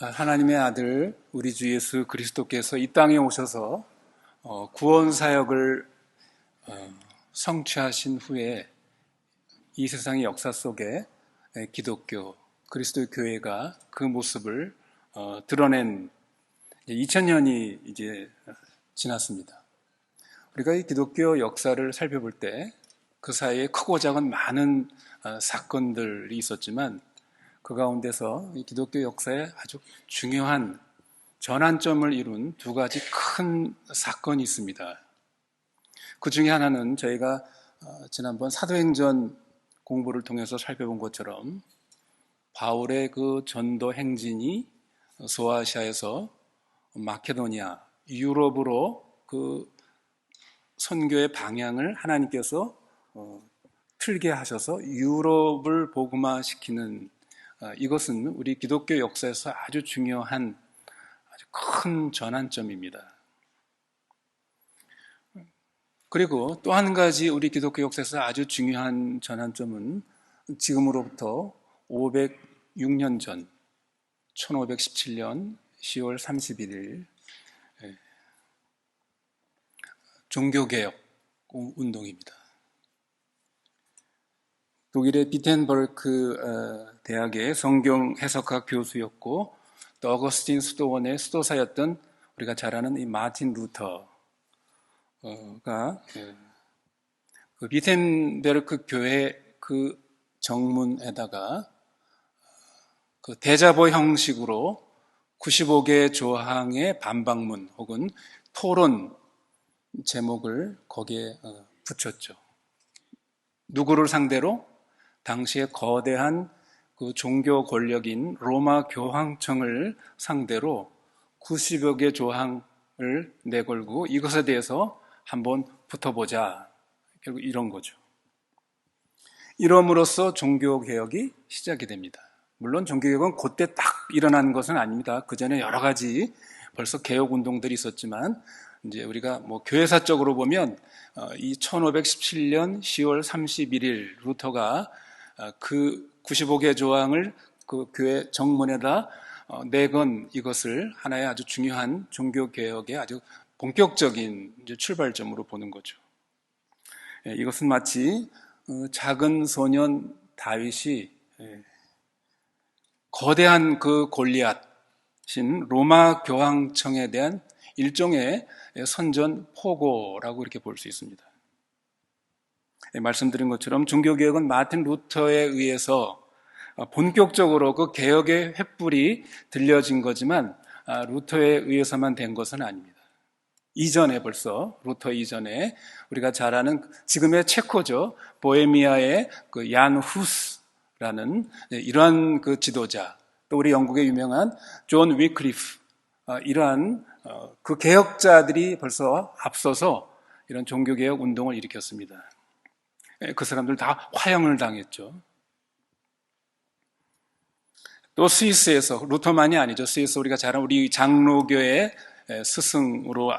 하나님의 아들 우리 주 예수 그리스도께서 이 땅에 오셔서 구원 사역을 성취하신 후에 이 세상의 역사 속에 기독교, 그리스도의 교회가 그 모습을 드러낸 2000년이 이제 지났습니다. 우리가 이 기독교 역사를 살펴볼 때 그 사이에 크고 작은 많은 사건들이 있었지만 그 가운데서 이 기독교 역사에 아주 중요한 전환점을 이룬 두 가지 큰 사건이 있습니다. 그 중에 하나는 저희가 지난번 사도행전 공부를 통해서 살펴본 것처럼 바울의 그 전도 행진이 소아시아에서 마케도니아, 유럽으로 그 선교의 방향을 하나님께서 틀게 하셔서 유럽을 복음화시키는 이것은 우리 기독교 역사에서 아주 중요한 아주 큰 전환점입니다. 그리고 또 한 가지 우리 기독교 역사에서 아주 중요한 전환점은 지금으로부터 506년 전 1517년 10월 31일 종교개혁 운동입니다. 독일의 비텐버크 대학의 성경 해석학 교수였고 또 어거스틴 수도원의 수도사였던 우리가 잘 아는 이 마틴 루터가 그 비텐베르크 교회 그 정문에다가 그 대자보 형식으로 95개 조항의 반박문 혹은 토론 제목을 거기에 붙였죠. 누구를 상대로? 당시에 거대한 그 종교 권력인 로마 교황청을 상대로 90여 개 조항을 내걸고 이것에 대해서 한번 붙어보자. 결국 이런 거죠. 이럼으로써 종교개혁이 시작이 됩니다. 물론 종교개혁은 그때 딱 일어난 것은 아닙니다. 그 전에 여러 가지 벌써 개혁운동들이 있었지만 이제 우리가 뭐 교회사적으로 보면 이 1517년 10월 31일 루터가 그 95개 조항을 그 교회 정문에다 내건 이것을 하나의 아주 중요한 종교개혁의 아주 본격적인 이제 출발점으로 보는 거죠. 이것은 마치 작은 소년 다윗이 거대한 그 골리앗인 로마 교황청에 대한 일종의 선전포고라고 이렇게 볼 수 있습니다. 말씀드린 것처럼 종교개혁은 마틴 루터에 의해서 본격적으로 그 개혁의 횃불이 들려진 거지만 루터에 의해서만 된 것은 아닙니다. 이전에 벌써 루터 이전에 우리가 잘 아는 지금의 체코죠. 보헤미아의 그 얀 후스라는 이러한 그 지도자, 또 우리 영국의 유명한 존 위클리프 이러한 그 개혁자들이 벌써 앞서서 이런 종교개혁 운동을 일으켰습니다. 그 사람들 다 화형을 당했죠. 또 스위스에서 루터만이 아니죠. 스위스 우리가 잘 아는 우리 장로교의 스승으로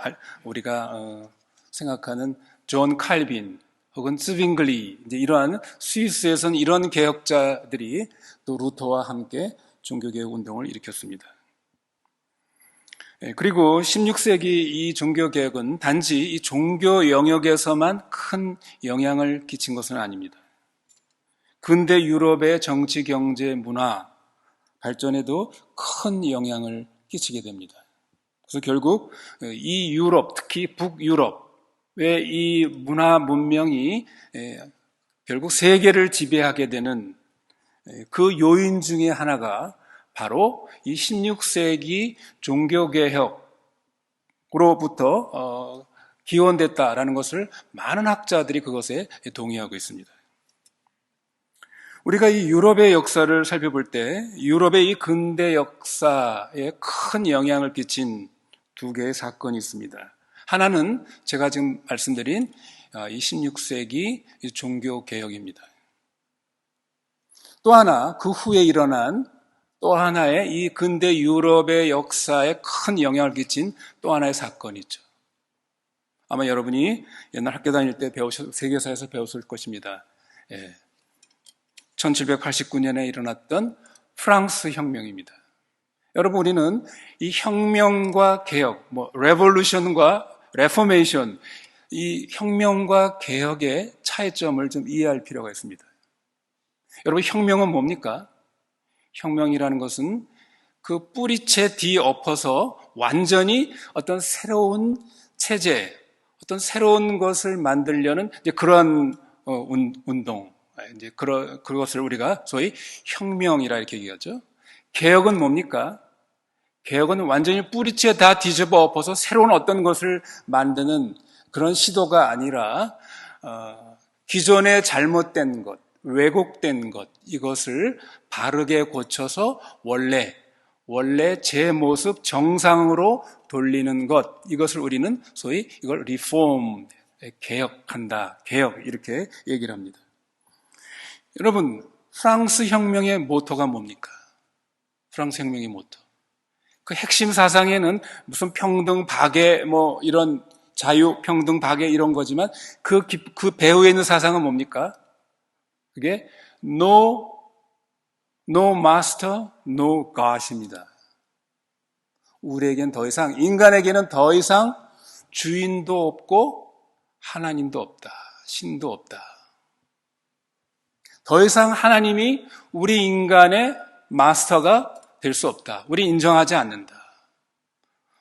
우리가 생각하는 존 칼빈 혹은 스빙글리 이제 이러한 스위스에서는 이런 개혁자들이 또 루터와 함께 종교개혁 운동을 일으켰습니다. 그리고 16세기 이 종교개혁은 단지 이 종교 영역에서만 큰 영향을 끼친 것은 아닙니다. 근대 유럽의 정치, 경제, 문화 발전에도 큰 영향을 끼치게 됩니다. 그래서 결국 이 유럽, 특히 북유럽의 이 문화 문명이 결국 세계를 지배하게 되는 그 요인 중에 하나가 바로 이 16세기 종교개혁으로부터 기원됐다라는 것을 많은 학자들이 그것에 동의하고 있습니다. 우리가 이 유럽의 역사를 살펴볼 때 유럽의 이 근대 역사에 큰 영향을 끼친 두 개의 사건이 있습니다. 하나는 제가 지금 말씀드린 이 16세기 종교개혁입니다. 또 하나 그 후에 일어난 또 하나의 이 근대 유럽의 역사에 큰 영향을 끼친 또 하나의 사건이 있죠. 아마 여러분이 옛날 학교 다닐 때 세계사에서 배웠을 것입니다. 1789년에 일어났던 프랑스 혁명입니다. 여러분, 우리는 이 혁명과 개혁, 레볼루션과 레포메이션, 이 혁명과 개혁의 차이점을 좀 이해할 필요가 있습니다. 여러분, 혁명은 뭡니까? 혁명이라는 것은 그 뿌리채 뒤엎어서 완전히 어떤 새로운 체제, 어떤 새로운 것을 만들려는 이제 그런 운동, 이제 그것을 우리가 소위 혁명이라 이렇게 얘기하죠. 개혁은 뭡니까? 개혁은 완전히 뿌리채 다 뒤집어 엎어서 새로운 어떤 것을 만드는 그런 시도가 아니라 기존의 잘못된 것, 왜곡된 것, 이것을 바르게 고쳐서 원래 제 모습 정상으로 돌리는 것, 이것을 우리는 소위 이걸 리폼, 개혁한다, 개혁 이렇게 얘기를 합니다. 여러분, 프랑스 혁명의 모토가 뭡니까? 프랑스 혁명의 모토. 그 핵심 사상에는 무슨 평등, 박애, 이런 자유, 평등, 박애 이런 거지만 그 배후에 있는 사상은 뭡니까? 그게 No master, no God입니다. 우리에겐 더 이상, 인간에게는 더 이상 주인도 없고 하나님도 없다. 신도 없다. 더 이상 하나님이 우리 인간의 마스터가 될 수 없다. 우리 인정하지 않는다.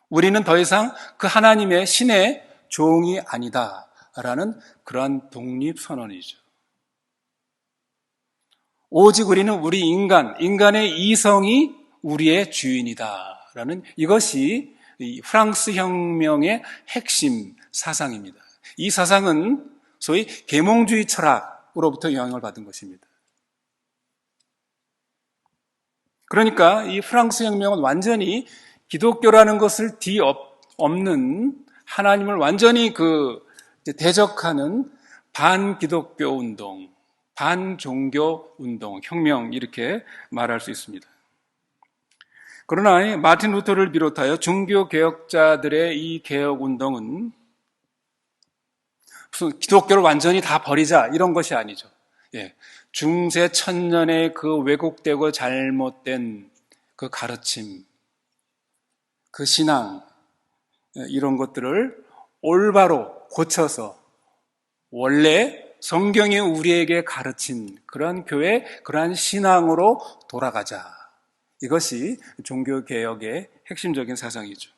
우리는 더 이상 그 하나님의 신의 종이 아니다. 라는 그러한 독립선언이죠. 오직 우리는 우리 인간의 이성이 우리의 주인이다. 라는 이것이 프랑스 혁명의 핵심 사상입니다. 이 사상은 소위 계몽주의 철학으로부터 영향을 받은 것입니다. 그러니까 이 프랑스 혁명은 완전히 기독교라는 것을 뒤엎는 하나님을 완전히 대적하는 반기독교 운동, 반종교 운동, 혁명 이렇게 말할 수 있습니다. 그러나 마틴 루터를 비롯하여 종교 개혁자들의 이 개혁 운동은 무슨 기독교를 완전히 다 버리자 이런 것이 아니죠. 중세 천년의 그 왜곡되고 잘못된 그 가르침, 그 신앙, 이런 것들을 올바로 고쳐서 원래 성경이 우리에게 가르친 그러한 교회, 그러한 신앙으로 돌아가자. 이것이 종교개혁의 핵심적인 사상이죠.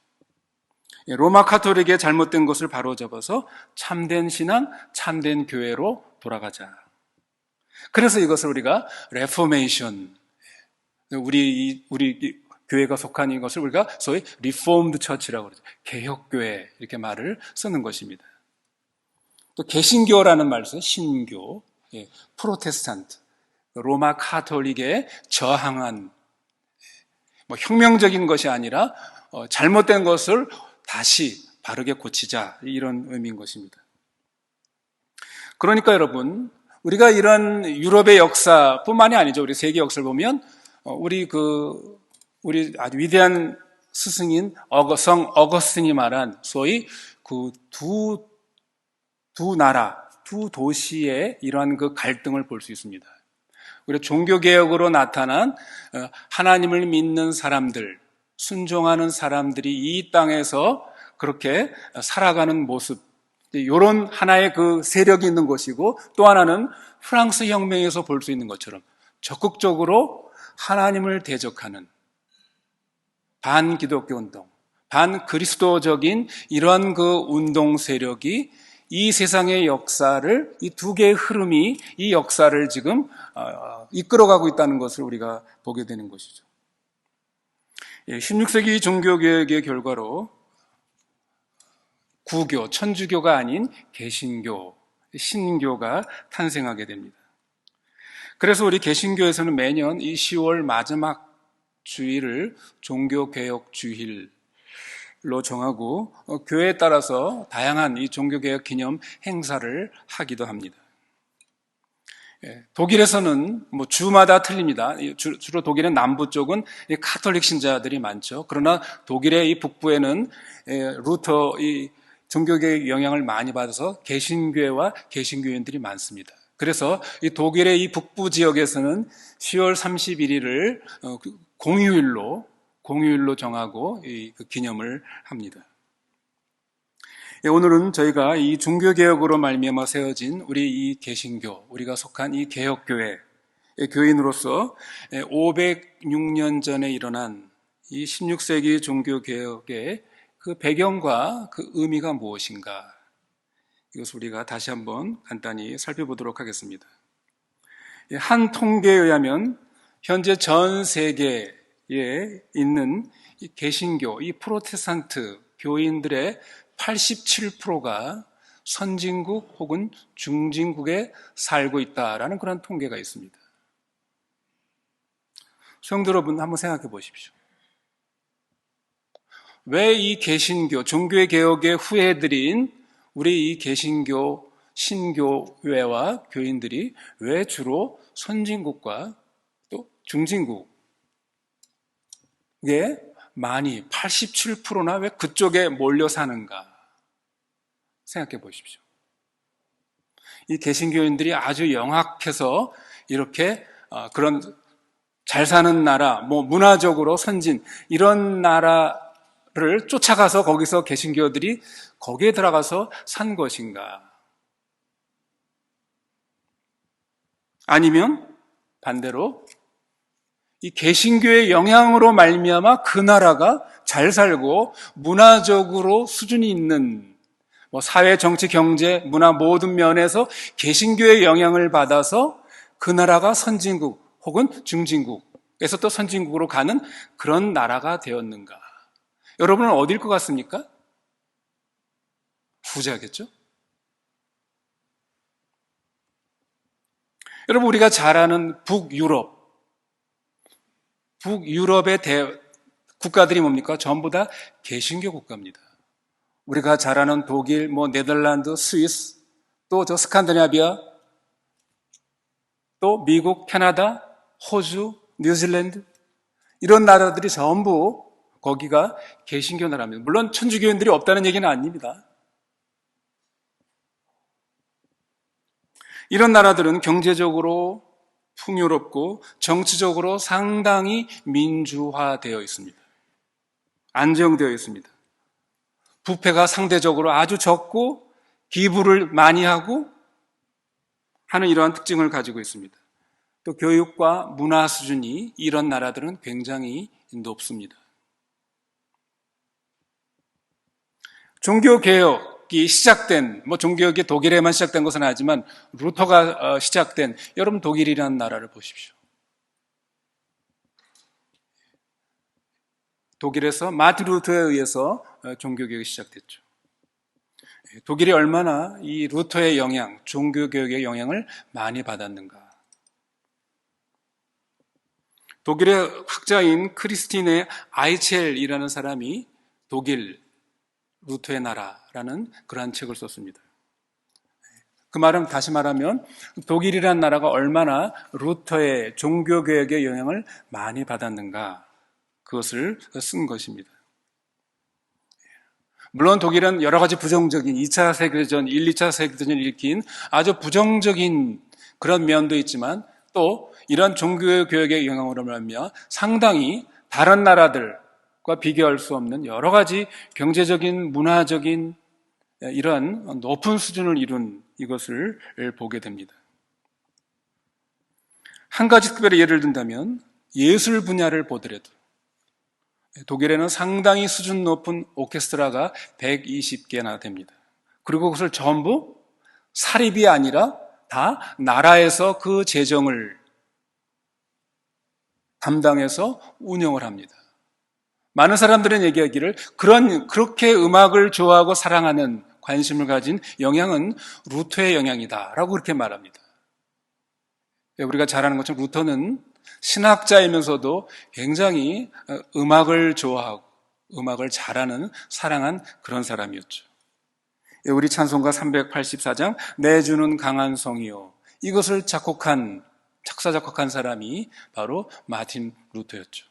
로마 카톨릭의 잘못된 것을 바로잡아서 참된 신앙, 참된 교회로 돌아가자. 그래서 이것을 우리가 레포메이션, 우리 교회가 속한 이것을 우리가 소위 리폼드 처치라고 그러죠. 개혁교회 이렇게 말을 쓰는 것입니다. 또 개신교라는 말을 써요. 신교, 프로테스탄트, 로마 카톨릭에 저항한 혁명적인 것이 아니라 잘못된 것을 다시 바르게 고치자 이런 의미인 것입니다. 그러니까 여러분, 우리가 이런 유럽의 역사뿐만이 아니죠. 우리 세계 역사를 보면 우리 아주 위대한 스승인 성 어거스틴이 말한 소위 그 두 나라, 두 도시의 이러한 그 갈등을 볼 수 있습니다. 우리 종교개혁으로 나타난 하나님을 믿는 사람들, 순종하는 사람들이 이 땅에서 그렇게 살아가는 모습, 이런 하나의 그 세력이 있는 것이고, 또 하나는 프랑스 혁명에서 볼 수 있는 것처럼 적극적으로 하나님을 대적하는 반기독교 운동, 반그리스도적인 이러한 그 운동 세력이 이 세상의 역사를, 이 두 개의 흐름이 이 역사를 지금 이끌어가고 있다는 것을 우리가 보게 되는 것이죠. 16세기 종교개혁의 결과로 구교, 천주교가 아닌 개신교, 신교가 탄생하게 됩니다. 그래서 우리 개신교에서는 매년 이 10월 마지막 주일을 종교개혁 주일로 정하고 교회에 따라서 다양한 이 종교개혁 기념 행사를 하기도 합니다. 독일에서는 주마다 틀립니다. 주로 독일의 남부 쪽은 카톨릭 신자들이 많죠. 그러나 독일의 이 북부에는 루터 이 종교개혁 영향을 많이 받아서 개신교회와 개신교인들이 많습니다. 그래서 이 독일의 이 북부 지역에서는 10월 31일을 공휴일로 공휴일로 정하고 그 기념을 합니다. 오늘은 저희가 이 종교개혁으로 말미암아 세워진 우리 이 개신교, 우리가 속한 이 개혁교회 교인으로서 506년 전에 일어난 이 16세기 종교개혁의 그 배경과 그 의미가 무엇인가, 이것을 우리가 다시 한번 간단히 살펴보도록 하겠습니다. 한 통계에 의하면 현재 전 세계에 있는 이 개신교, 이 프로테스탄트 교인들의 87%가 선진국 혹은 중진국에 살고 있다라는 그런 통계가 있습니다. 성도 여러분, 한번 생각해 보십시오. 왜 이 개신교, 종교의 개혁의 후예들인 우리 이 개신교 신교회와 교인들이 왜 주로 선진국과 또 중진국에 많이 87%나 왜 그쪽에 몰려 사는가 생각해 보십시오. 이 개신교인들이 아주 영악해서 이렇게 그런 잘 사는 나라, 문화적으로 선진 이런 나라를 쫓아가서 거기서 개신교들이 거기에 들어가서 산 것인가? 아니면 반대로 이 개신교의 영향으로 말미암아 그 나라가 잘 살고 문화적으로 수준이 있는 사회, 정치, 경제, 문화 모든 면에서 개신교의 영향을 받아서 그 나라가 선진국 혹은 중진국에서 또 선진국으로 가는 그런 나라가 되었는가? 여러분은 어딜 것 같습니까? 후자겠죠? 여러분, 우리가 잘 아는 북유럽의 국가들이 뭡니까? 전부 다 개신교 국가입니다. 우리가 잘 아는 독일, 네덜란드, 스위스, 또 저 스칸디나비아, 또 미국, 캐나다, 호주, 뉴질랜드 이런 나라들이 전부 거기가 개신교 나라입니다. 물론 천주교인들이 없다는 얘기는 아닙니다. 이런 나라들은 경제적으로 풍요롭고 정치적으로 상당히 민주화되어 있습니다. 안정되어 있습니다. 부패가 상대적으로 아주 적고 기부를 많이 하고 하는 이러한 특징을 가지고 있습니다. 또 교육과 문화 수준이 이런 나라들은 굉장히 높습니다. 종교개혁이 시작된, 종교개혁이 독일에만 시작된 것은 아니지만 루터가 시작된, 여러분 독일이라는 나라를 보십시오. 독일에서 마틴 루터에 의해서 종교개혁이 시작됐죠. 독일이 얼마나 이 루터의 영향, 종교개혁의 영향을 많이 받았는가. 독일의 학자인 크리스티네 아이첼이라는 사람이 독일 루터의 나라라는 그러한 책을 썼습니다. 그 말은 다시 말하면 독일이라는 나라가 얼마나 루터의 종교개혁의 영향을 많이 받았는가, 그것을 쓴 것입니다. 물론 독일은 여러 가지 부정적인 2차 세계대전, 1, 2차 세계대전을 일으킨 아주 부정적인 그런 면도 있지만 또 이런 종교개혁의 영향으로 말미암아 상당히 다른 나라들과 비교할 수 없는 여러 가지 경제적인, 문화적인 이런 높은 수준을 이룬 이것을 보게 됩니다. 한 가지 특별히 예를 든다면 예술 분야를 보더라도 독일에는 상당히 수준 높은 오케스트라가 120개나 됩니다. 그리고 그것을 전부 사립이 아니라 다 나라에서 그 재정을 담당해서 운영을 합니다. 많은 사람들은 얘기하기를 그렇게 음악을 좋아하고 사랑하는 관심을 가진 영향은 루터의 영향이다라고 그렇게 말합니다. 우리가 잘 아는 것처럼 루터는 신학자이면서도 굉장히 음악을 좋아하고 음악을 잘하는 사랑한 그런 사람이었죠. 우리 찬송가 384장 내주는 강한 성이요, 이것을 작사 작곡한 사람이 바로 마틴 루터였죠.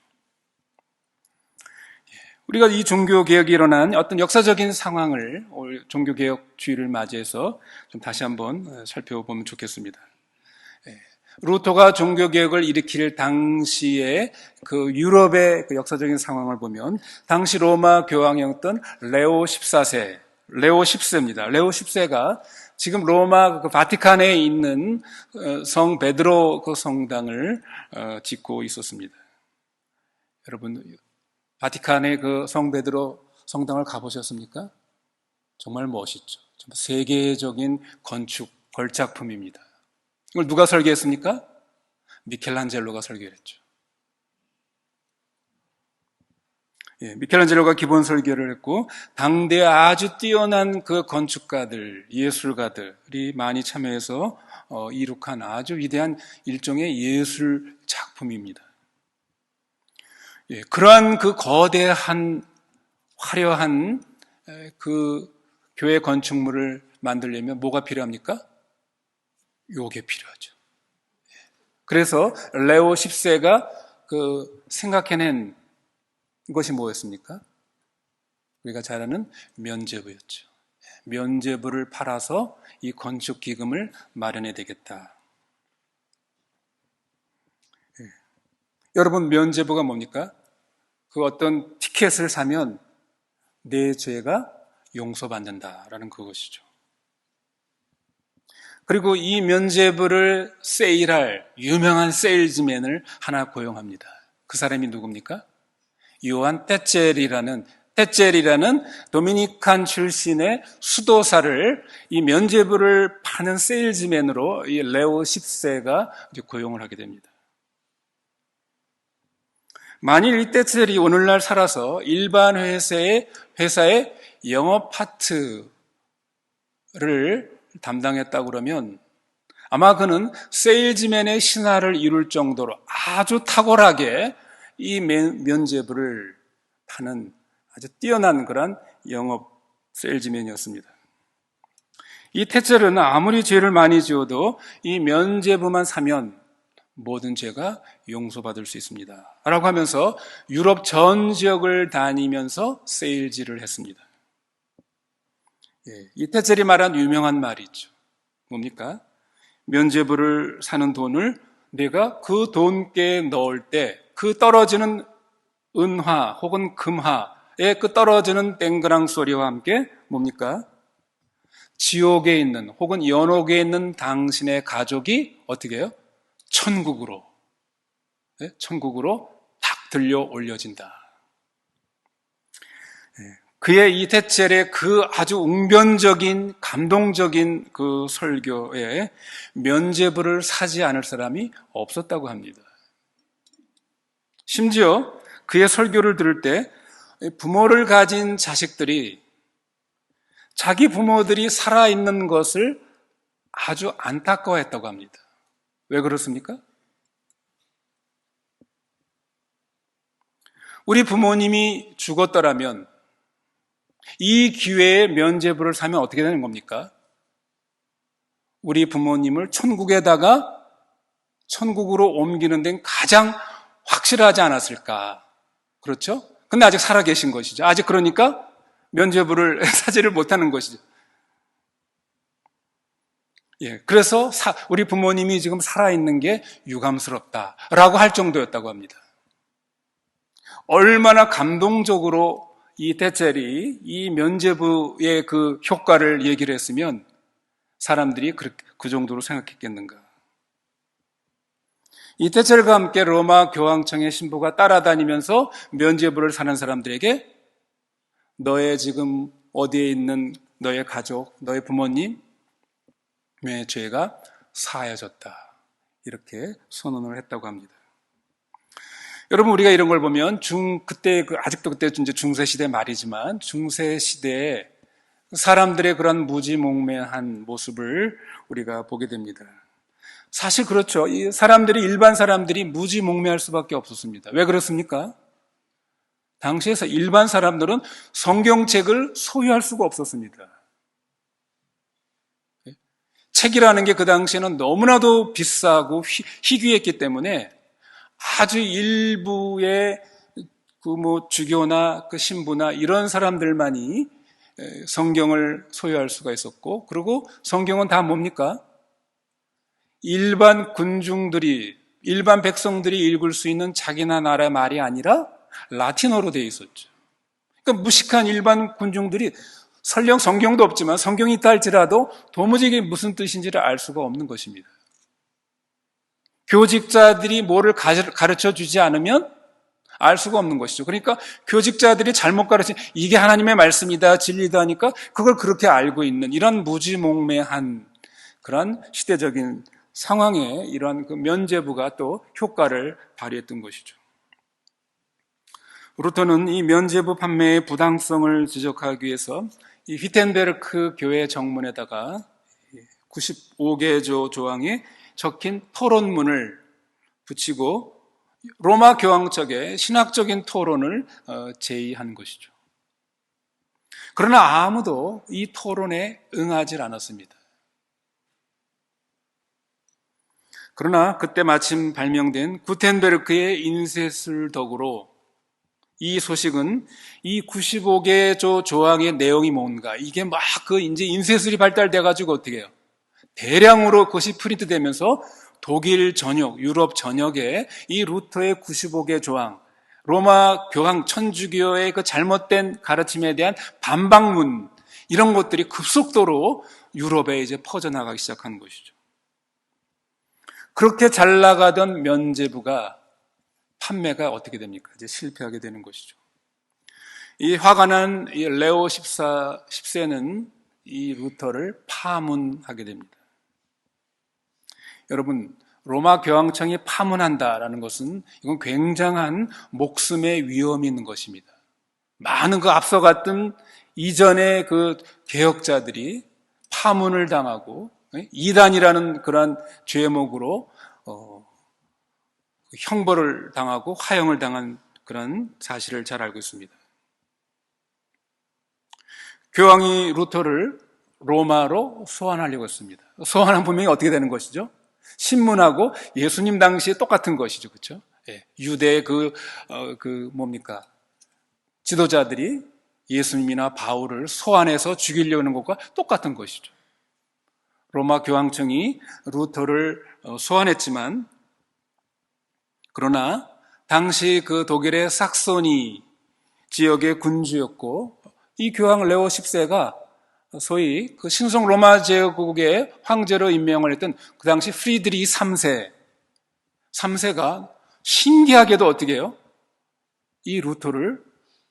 우리가 이 종교개혁이 일어난 어떤 역사적인 상황을 종교개혁 주의를 맞이해서 좀 다시 한번 살펴보면 좋겠습니다. 루터가 종교개혁을 일으킬 당시에 그 유럽의 그 역사적인 상황을 보면 당시 로마 교황이었던 레오 14세, 레오 10세입니다. 레오 10세가 지금 로마 그 바티칸에 있는 성 베드로 그 성당을 짓고 있었습니다. 여러분, 바티칸의 그 성 베드로 성당을 가보셨습니까? 정말 멋있죠. 정말 세계적인 건축, 걸작품입니다. 이걸 누가 설계했습니까? 미켈란젤로가 설계했죠. 예, 미켈란젤로가 기본 설계를 했고 당대에 아주 뛰어난 그 건축가들, 예술가들이 많이 참여해서 이룩한 아주 위대한 일종의 예술 작품입니다. 예, 그러한 그 거대한 화려한 그 교회 건축물을 만들려면 뭐가 필요합니까? 요게 필요하죠. 그래서 레오 10세가 그 생각해낸 것이 뭐였습니까? 우리가 잘 아는 면죄부였죠. 면죄부를 팔아서 이 건축 기금을 마련해야 되겠다. 여러분, 면죄부가 뭡니까? 그 어떤 티켓을 사면 내 죄가 용서받는다라는 그것이죠. 그리고 이 면죄부를 세일할 유명한 세일즈맨을 하나 고용합니다. 그 사람이 누굽니까? 요한 떼젤이라는 도미니칸 출신의 수도사를 이 면죄부를 파는 세일즈맨으로 이 레오 10세가 고용을 하게 됩니다. 만일 이 떼젤이 오늘날 살아서 일반 회사의 영업 파트를 담당했다고 그러면 아마 그는 세일즈맨의 신화를 이룰 정도로 아주 탁월하게 이 면죄부를 파는 아주 뛰어난 그런 영업 세일즈맨이었습니다. 이 떼젤은 아무리 죄를 많이 지어도 이 면죄부만 사면 모든 죄가 용서받을 수 있습니다. 라고 하면서 유럽 전 지역을 다니면서 세일즈를 했습니다. 이 떼젤이 말한 유명한 말이 있죠. 뭡니까? 면죄부를 사는 돈을 내가 그 돈께 넣을 때 그 떨어지는 은화 혹은 금화의 그 떨어지는 땡그랑 소리와 함께 뭡니까? 지옥에 있는 혹은 연옥에 있는 당신의 가족이 어떻게 해요? 천국으로 탁 들려 올려진다. 그의 이 떼젤의 그 아주 웅변적인 감동적인 그 설교에 면죄부를 사지 않을 사람이 없었다고 합니다. 심지어 그의 설교를 들을 때 부모를 가진 자식들이 자기 부모들이 살아있는 것을 아주 안타까워했다고 합니다. 왜 그렇습니까? 우리 부모님이 죽었더라면 이 기회에 면죄부를 사면 어떻게 되는 겁니까? 우리 부모님을 천국으로 옮기는 데는 가장 확실하지 않았을까? 그렇죠? 근데 아직 살아계신 것이죠. 아직 그러니까 면죄부를 사지를 못하는 것이죠. 예, 그래서 우리 부모님이 지금 살아있는 게 유감스럽다라고 할 정도였다고 합니다. 얼마나 감동적으로 이 떼젤이 이 면죄부의 그 효과를 얘기를 했으면 사람들이 그 정도로 생각했겠는가. 이 떼젤과 함께 로마 교황청의 신부가 따라다니면서 면죄부를 사는 사람들에게 너의 지금 어디에 있는 너의 가족, 너의 부모님의 죄가 사하여졌다. 이렇게 선언을 했다고 합니다. 여러분, 우리가 이런 걸 보면 아직도 그때 이제 중세시대 말이지만 중세시대에 사람들의 그런 무지몽매한 모습을 우리가 보게 됩니다. 사실 그렇죠. 일반 사람들이 무지몽매할 수밖에 없었습니다. 왜 그렇습니까? 당시에서 일반 사람들은 성경책을 소유할 수가 없었습니다. 책이라는 게 그 당시에는 너무나도 비싸고 희귀했기 때문에 아주 일부의 주교나 신부나 이런 사람들만이 성경을 소유할 수가 있었고, 그리고 성경은 다 뭡니까? 일반 군중들이, 일반 백성들이 읽을 수 있는 자기나 나라의 말이 아니라 라틴어로 되어 있었죠. 그러니까 무식한 일반 군중들이 설령 성경도 없지만 성경이 있다 할지라도 도무지 이게 무슨 뜻인지를 알 수가 없는 것입니다. 교직자들이 뭐를 가르쳐 주지 않으면 알 수가 없는 것이죠. 그러니까 교직자들이 잘못 가르친 이게 하나님의 말씀이다, 진리다 하니까 그걸 그렇게 알고 있는 이런 무지몽매한 그런 시대적인 상황에 이러한 그 면죄부가 또 효과를 발휘했던 것이죠. 루터는 이 면죄부 판매의 부당성을 지적하기 위해서 이 휘텐베르크 교회 정문에다가 95개 조항에 적힌 토론문을 붙이고 로마 교황 측의 신학적인 토론을 제의한 것이죠. 그러나 아무도 이 토론에 응하지 않았습니다. 그러나 그때 마침 발명된 구텐베르크의 인쇄술 덕으로 이 소식은 이 95개 조항의 내용이 뭔가 이게 막 이제 인쇄술이 발달돼가지고 어떻게 해요? 대량으로 그것이 프린트되면서 독일 전역, 유럽 전역에 이 루터의 95개 조항, 로마 교황 천주교의 그 잘못된 가르침에 대한 반박문, 이런 것들이 급속도로 유럽에 이제 퍼져나가기 시작한 것이죠. 그렇게 잘 나가던 면죄부가 판매가 어떻게 됩니까? 이제 실패하게 되는 것이죠. 이 화가 난 레오 10세는 이 루터를 파문하게 됩니다. 여러분, 로마 교황청이 파문한다라는 것은 이건 굉장한 목숨의 위험이 있는 것입니다. 많은 그 앞서 갔던 이전의 그 개혁자들이 파문을 당하고 이단이라는 그런 죄목으로 형벌을 당하고 화형을 당한 그런 사실을 잘 알고 있습니다. 교황이 루터를 로마로 소환하려고 했습니다. 소환은 분명히 어떻게 되는 것이죠? 신문하고 예수님 당시에 똑같은 것이죠. 그렇죠? 예, 유대의 뭡니까? 지도자들이 예수님이나 바울을 소환해서 죽이려고 하는 것과 똑같은 것이죠. 로마 교황청이 루터를 소환했지만, 그러나 당시 그 독일의 삭소니 지역의 군주였고, 이 교황 레오 10세가 소위 그 신성 로마 제국의 황제로 임명을 했던 그 당시 프리드리히 3세가 신기하게도 어떻게 해요? 이 루터를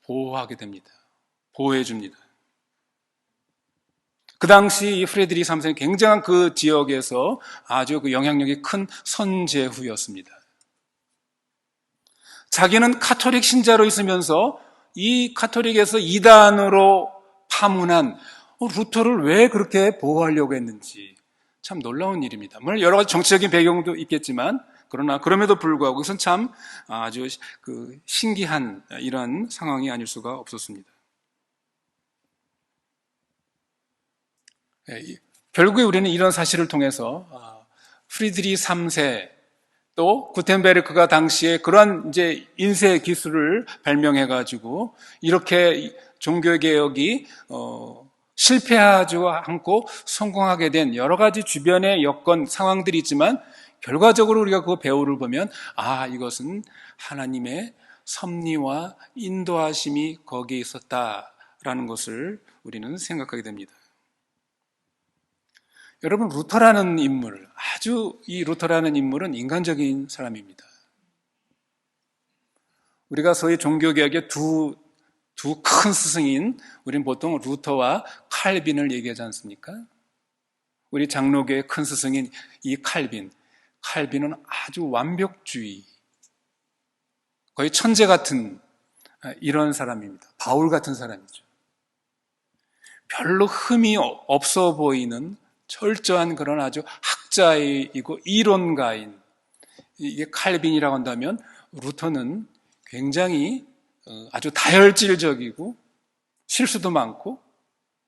보호하게 됩니다. 보호해 줍니다. 그 당시 이 프리드리히 3세는 굉장한 그 지역에서 아주 그 영향력이 큰 선제후였습니다. 자기는 카톨릭 신자로 있으면서 이 카톨릭에서 이단으로 파문한 루터를 왜 그렇게 보호하려고 했는지 참 놀라운 일입니다. 물론 여러 가지 정치적인 배경도 있겠지만, 그러나 그럼에도 불구하고 이것은 참 아주 그 신기한 이런 상황이 아닐 수가 없었습니다. 결국에 우리는 이런 사실을 통해서 프리드리히 3세 또 구텐베르크가 당시에 그런 이제 인쇄 기술을 발명해가지고 이렇게 종교개혁이 실패하지 않고 성공하게 된 여러 가지 주변의 여건 상황들이 있지만, 결과적으로 우리가 그 배우를 보면 이것은 하나님의 섭리와 인도하심이 거기에 있었다라는 것을 우리는 생각하게 됩니다. 여러분, 루터라는 인물, 이 루터라는 인물은 인간적인 사람입니다. 우리가 소위 종교개혁의 두 큰 스승인, 우리는 보통 루터와 칼빈을 얘기하지 않습니까? 우리 장로교의 큰 스승인 이 칼빈은 아주 완벽주의, 거의 천재 같은 이런 사람입니다. 바울 같은 사람이죠. 별로 흠이 없어 보이는 철저한 그런 아주 학자이고 이론가인, 이게 칼빈이라고 한다면, 루터는 굉장히 아주 다혈질적이고 실수도 많고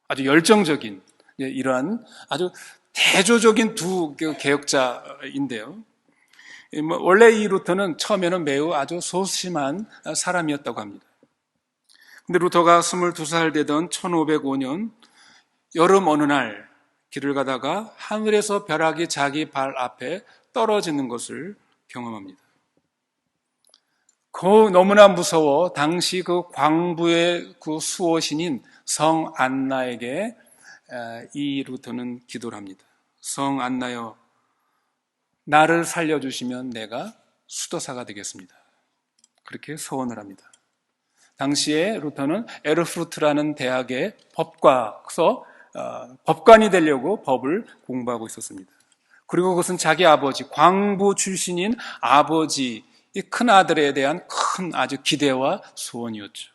아주 열정적인 이러한 아주 대조적인 두 개혁자인데요. 원래 이 루터는 처음에는 매우 아주 소심한 사람이었다고 합니다. 근데 루터가 22살 되던 1505년 여름 어느 날 길을 가다가 하늘에서 벼락이 자기 발 앞에 떨어지는 것을 경험합니다. 너무나 무서워 당시 그 광부의 그 수호신인 성 안나에게 이 루터는 기도를 합니다. 성 안나여, 나를 살려주시면 내가 수도사가 되겠습니다. 그렇게 서원을 합니다. 당시에 루터는 에르프루트라는 대학의 법관이 되려고 법을 공부하고 있었습니다. 그리고 그것은 자기 아버지, 광부 출신인 아버지, 이 큰 아들에 대한 큰 아주 기대와 소원이었죠.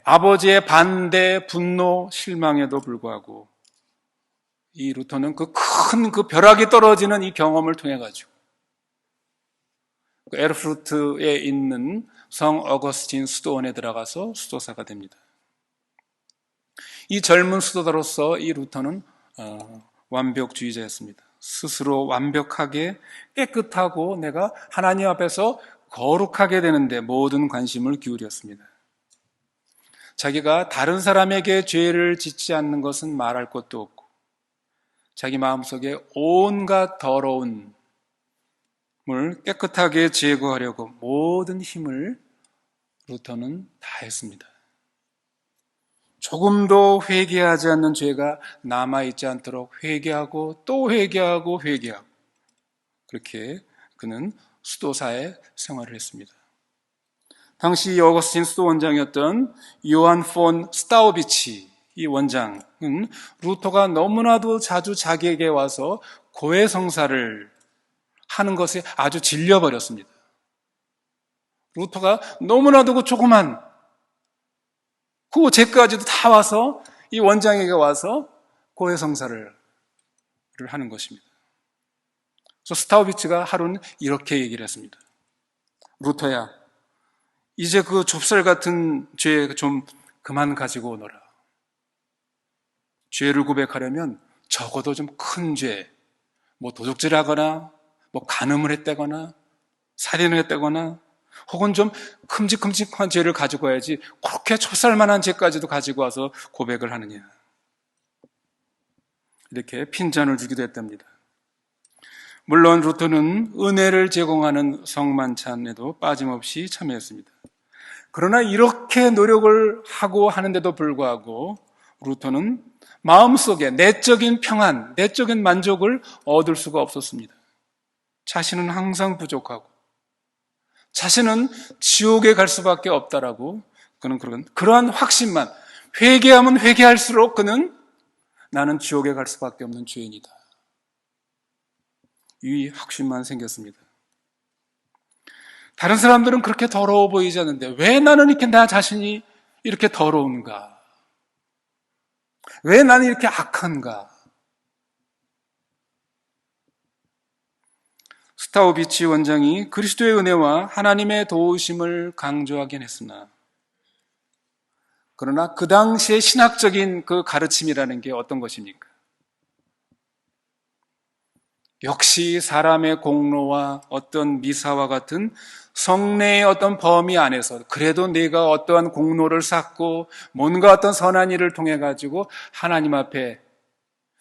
아버지의 반대, 분노, 실망에도 불구하고 이 루터는 그 큰 벼락이 떨어지는 이 경험을 통해 가지고 에르프루트에 있는 성 어거스틴 수도원에 들어가서 수도사가 됩니다. 이 젊은 수도사로서 이 루터는 완벽주의자였습니다. 스스로 완벽하게 깨끗하고 내가 하나님 앞에서 거룩하게 되는데 모든 관심을 기울였습니다. 자기가 다른 사람에게 죄를 짓지 않는 것은 말할 것도 없고 자기 마음속에 온갖 더러움을 깨끗하게 제거하려고 모든 힘을 루터는 다했습니다. 조금도 회개하지 않는 죄가 남아있지 않도록 회개하고 또 회개하고 회개하고 그렇게 그는 수도사의 생활을 했습니다. 당시 어거스틴 수도 원장이었던 요한 폰 스타우비치 이 원장은 루터가 너무나도 자주 자기에게 와서 고해성사를 하는 것에 아주 질려버렸습니다. 루터가 너무나도 그 조그만 그 죄까지도 다 와서 이 원장에게 와서 고해성사를 하는 것입니다. 그래서 스타우비치가 하루는 이렇게 얘기를 했습니다. 루터야, 이제 그 좁쌀 같은 죄 좀 그만 가지고 오너라. 죄를 고백하려면 적어도 좀 큰 죄, 도적질하거나 간음을 했다거나 살인을 했다거나 혹은 좀 큼직큼직한 죄를 가지고 와야지 그렇게 좁쌀만한 죄까지도 가지고 와서 고백을 하느냐. 이렇게 핀잔을 주기도 했답니다. 물론 루터는 은혜를 제공하는 성만찬에도 빠짐없이 참여했습니다. 그러나 이렇게 노력을 하고 하는데도 불구하고 루터는 마음속에 내적인 평안, 내적인 만족을 얻을 수가 없었습니다. 자신은 항상 부족하고 자신은 지옥에 갈 수밖에 없다라고 그는 그러한 확신만, 회개하면 회개할수록 그는 나는 지옥에 갈 수밖에 없는 죄인이다. 이 확신만 생겼습니다. 다른 사람들은 그렇게 더러워 보이지 않는데 왜 나는 이렇게 나 자신이 이렇게 더러운가? 왜 나는 이렇게 악한가? 스타우비치 원장이 그리스도의 은혜와 하나님의 도우심을 강조하긴 했으나 그러나 그 당시의 신학적인 그 가르침이라는 게 어떤 것입니까? 역시 사람의 공로와 어떤 미사와 같은 성례의 어떤 범위 안에서 그래도 내가 어떠한 공로를 쌓고 뭔가 어떤 선한 일을 통해 가지고 하나님 앞에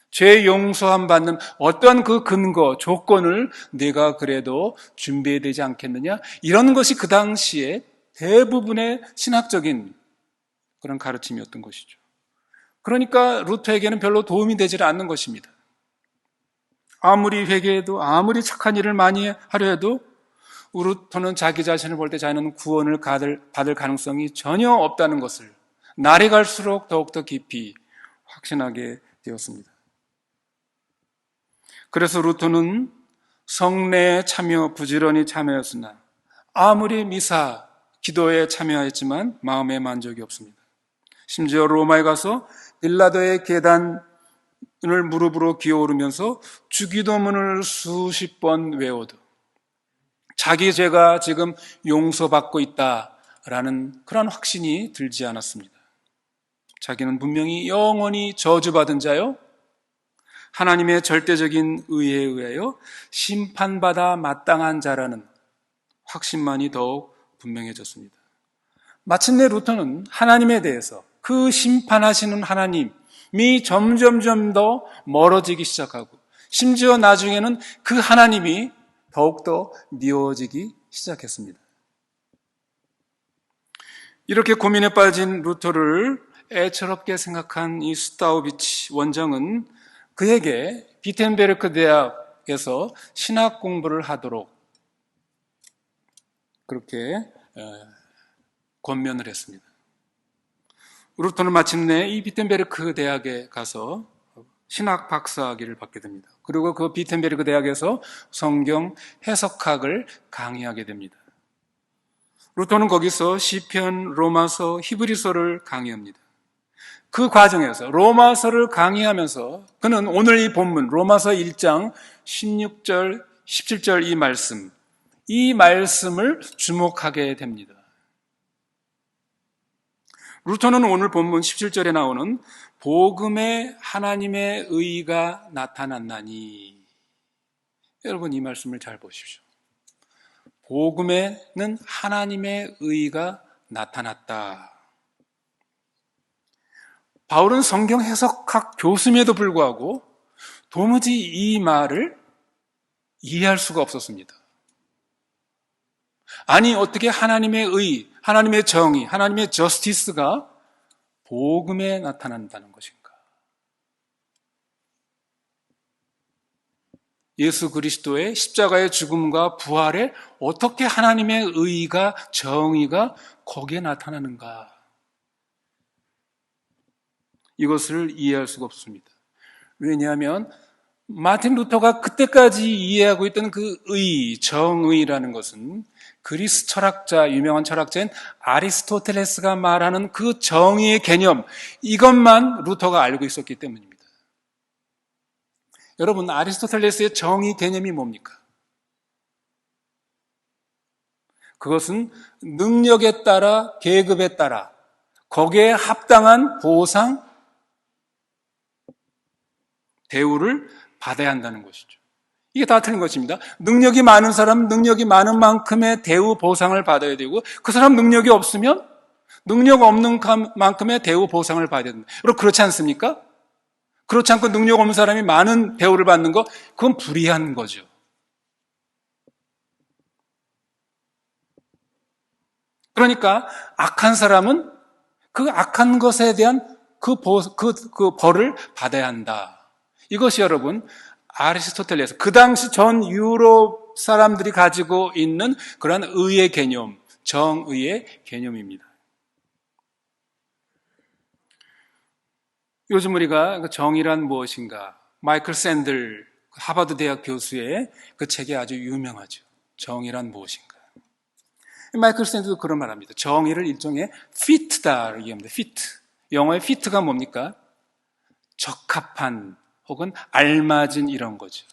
죄 용서함 받는 어떠한 그 근거, 조건을 내가 그래도 준비해야 되지 않겠느냐? 이런 것이 그 당시에 대부분의 신학적인 그런 가르침이었던 것이죠. 그러니까 루터에게는 별로 도움이 되지 않는 것입니다. 아무리 회개해도 아무리 착한 일을 많이 하려 해도 루터는 자기 자신을 볼 때 자기는 구원을 받을 가능성이 전혀 없다는 것을 날이 갈수록 더욱더 깊이 확신하게 되었습니다. 그래서 루터는 성례에 부지런히 참여했으나 아무리 미사, 기도에 참여했지만 마음에 만족이 없습니다. 심지어 로마에 가서 빌라도의 계단을 무릎으로 기어오르면서 주기도문을 수십 번 외워도 자기 죄가 지금 용서받고 있다라는 그런 확신이 들지 않았습니다. 자기는 분명히 영원히 저주받은 자요, 하나님의 절대적인 의에 의하여 심판받아 마땅한 자라는 확신만이 더욱 분명해졌습니다. 마침내 루터는 하나님에 대해서 그 심판하시는 하나님, 점점점 더 멀어지기 시작하고 심지어 나중에는 그 하나님이 더욱더 미워지기 시작했습니다. 이렇게 고민에 빠진 루터를 애처롭게 생각한 이 스타우비치 원장은 그에게 비텐베르크 대학에서 신학 공부를 하도록 그렇게 권면을 했습니다. 루터는 마침내 이 비텐베르크 대학에 가서 신학 박사학위를 받게 됩니다. 그리고 그 비텐베르크 대학에서 성경 해석학을 강의하게 됩니다. 루터는 거기서 시편, 로마서, 히브리서를 강의합니다. 그 과정에서 로마서를 강의하면서 그는 오늘 이 본문 로마서 1장 16절, 17절 이 말씀을 주목하게 됩니다. 루터는 오늘 본문 17절에 나오는 복음에 하나님의 의가 나타났나니, 여러분 이 말씀을 잘 보십시오. 복음에는 하나님의 의가 나타났다. 바울은 성경 해석학 교수임에도 불구하고 도무지 이 말을 이해할 수가 없었습니다. 아니 어떻게 하나님의 의, 하나님의 정의, 하나님의 저스티스가 복음에 나타난다는 것인가? 예수 그리스도의 십자가의 죽음과 부활에 어떻게 하나님의 의가, 정의가 거기에 나타나는가? 이것을 이해할 수가 없습니다. 왜냐하면 마틴 루터가 그때까지 이해하고 있던 그 의, 정의라는 것은 그리스 철학자, 유명한 철학자인 아리스토텔레스가 말하는 그 정의의 개념, 이것만 루터가 알고 있었기 때문입니다. 여러분, 아리스토텔레스의 정의 개념이 뭡니까? 그것은 능력에 따라, 계급에 따라 거기에 합당한 보상, 대우를 받아야 한다는 것이죠. 이게 다 틀린 것입니다. 능력이 많은 사람은 능력이 많은 만큼의 대우, 보상을 받아야 되고 그 사람 능력이 없으면 능력 없는 만큼의 대우, 보상을 받아야 된다. 여러분 그렇지 않습니까? 그렇지 않고 능력 없는 사람이 많은 대우를 받는 거, 그건 불의한 거죠. 그러니까 악한 사람은 그 악한 것에 대한 그 벌을 받아야 한다. 이것이 여러분 아리스토텔레스, 그 당시 전 유럽 사람들이 가지고 있는 그러한 의의 개념, 정의의 개념입니다. 요즘 우리가 정의란 무엇인가, 마이클 샌들 하버드 대학 교수의 그 책이 아주 유명하죠. 정의란 무엇인가. 마이클 샌들도 그런 말합니다. 정의를 일종의 fit다 얘기합니다. fit. 영어의 fit가 뭡니까? 적합한 혹은 알맞은 이런 거죠.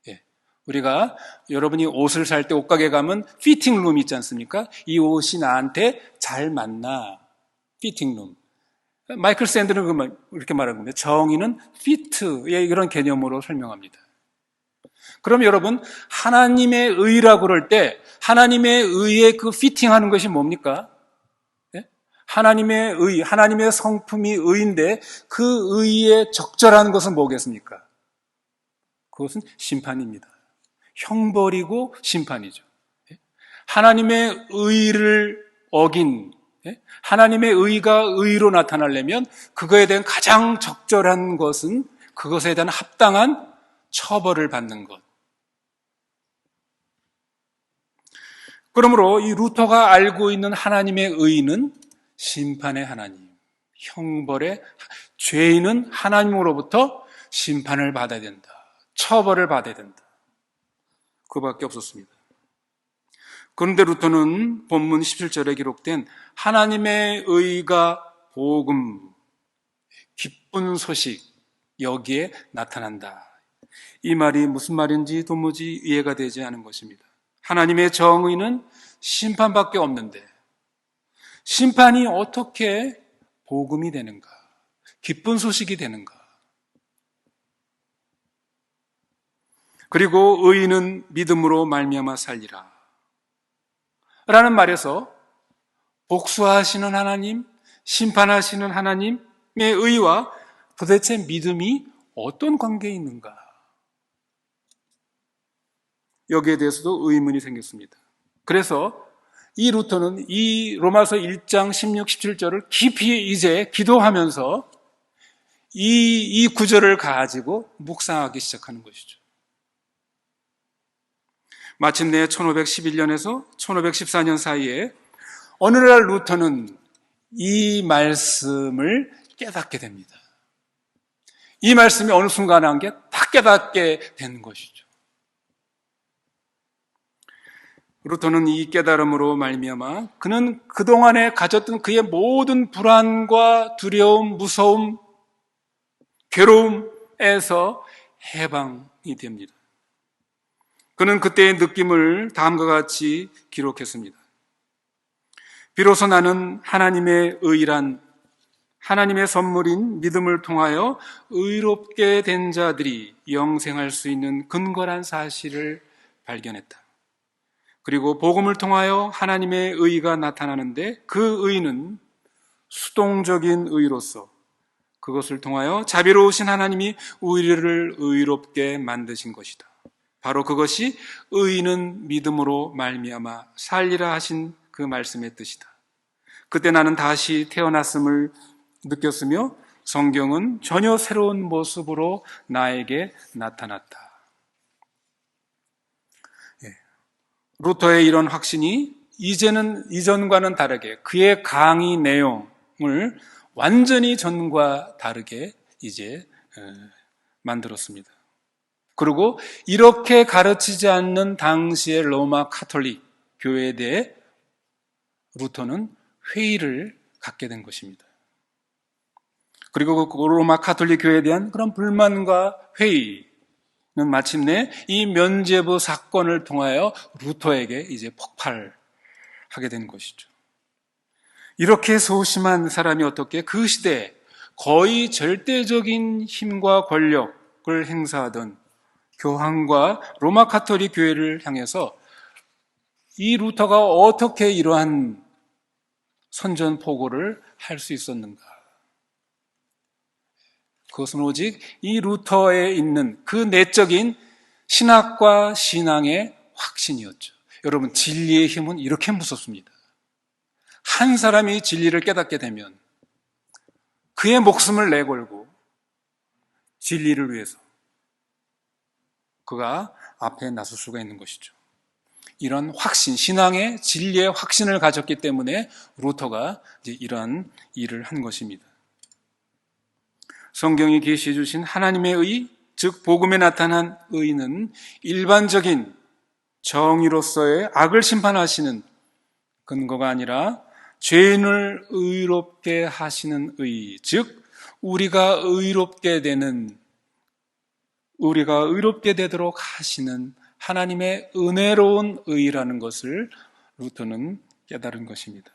예. 우리가 여러분이 옷을 살 때 옷가게 가면 피팅룸 있지 않습니까? 이 옷이 나한테 잘 맞나? 피팅룸. 마이클 샌들은 이렇게 말하는 겁니다. 정의는 피트의 이런 개념으로 설명합니다. 그럼 여러분 하나님의 의라고 그럴 때 하나님의 의에 그 피팅하는 것이 뭡니까? 예? 하나님의 의, 하나님의 성품이 의인데 그 의에 적절한 것은 뭐겠습니까? 그것은 심판입니다. 형벌이고 심판이죠. 예? 하나님의 의를 어긴, 예? 하나님의 의가 의로 나타나려면 그거에 대한 가장 적절한 것은 그것에 대한 합당한 처벌을 받는 것. 그러므로 이 루터가 알고 있는 하나님의 의는 심판의 하나님, 형벌의, 죄인은 하나님으로부터 심판을 받아야 된다. 처벌을 받아야 된다. 그밖에 없었습니다. 그런데 루터는 본문 17절에 기록된 하나님의 의가 복음, 기쁜 소식, 여기에 나타난다. 이 말이 무슨 말인지 도무지 이해가 되지 않은 것입니다. 하나님의 정의는 심판밖에 없는데 심판이 어떻게 복음이 되는가? 기쁜 소식이 되는가? 그리고 의인은 믿음으로 말미암아 살리라 라는 말에서 복수하시는 하나님, 심판하시는 하나님의 의와 도대체 믿음이 어떤 관계에 있는가? 여기에 대해서도 의문이 생겼습니다. 그래서 이 루터는 이 로마서 1장 16, 17절을 깊이 이제 기도하면서 이 구절을 가지고 묵상하기 시작하는 것이죠. 마침내 1511년에서 1514년 사이에 어느 날 루터는 이 말씀을 깨닫게 됩니다. 이 말씀이 어느 순간 한 게 다 깨닫게 되는 것이죠. 루터는 이 깨달음으로 말미암아 그는 그동안에 가졌던 그의 모든 불안과 두려움, 무서움, 괴로움에서 해방이 됩니다. 그는 그때의 느낌을 다음과 같이 기록했습니다. 비로소 나는 하나님의 의란 하나님의 선물인 믿음을 통하여 의롭게 된 자들이 영생할 수 있는 근거란 사실을 발견했다. 그리고 복음을 통하여 하나님의 의가 나타나는데 그 의는 수동적인 의로서 그것을 통하여 자비로우신 하나님이 우리를 의롭게 만드신 것이다. 바로 그것이 의인은 믿음으로 말미암아 살리라 하신 그 말씀의 뜻이다. 그때 나는 다시 태어났음을 느꼈으며 성경은 전혀 새로운 모습으로 나에게 나타났다. 루터의 이런 확신이 이제는 이전과는 다르게 그의 강의 내용을 완전히 전과 다르게 이제 만들었습니다. 그리고 이렇게 가르치지 않는 당시의 로마 카톨릭 교회에 대해 루터는 회의를 갖게 된 것입니다. 그리고 그 로마 카톨릭 교회에 대한 그런 불만과 회의는 마침내 이 면죄부 사건을 통하여 루터에게 이제 폭발하게 된 것이죠. 이렇게 소심한 사람이 어떻게 그 시대에 거의 절대적인 힘과 권력을 행사하던 교황과 로마 카톨릭 교회를 향해서 이 루터가 어떻게 이러한 선전포고를 할 수 있었는가? 그것은 오직 이 루터에 있는 그 내적인 신학과 신앙의 확신이었죠. 여러분, 진리의 힘은 이렇게 무섭습니다. 한 사람이 진리를 깨닫게 되면 그의 목숨을 내걸고 진리를 위해서 그가 앞에 나설 수가 있는 것이죠. 이런 확신, 신앙의 진리의 확신을 가졌기 때문에 루터가 이제 이러한 일을 한 것입니다. 성경이 계시해 주신 하나님의 의, 즉 복음에 나타난 의는 일반적인 정의로서의 악을 심판하시는 근거가 아니라 죄인을 의롭게 하시는 의, 즉 우리가 의롭게 되도록 하시는 하나님의 은혜로운 의라는 것을 루터는 깨달은 것입니다.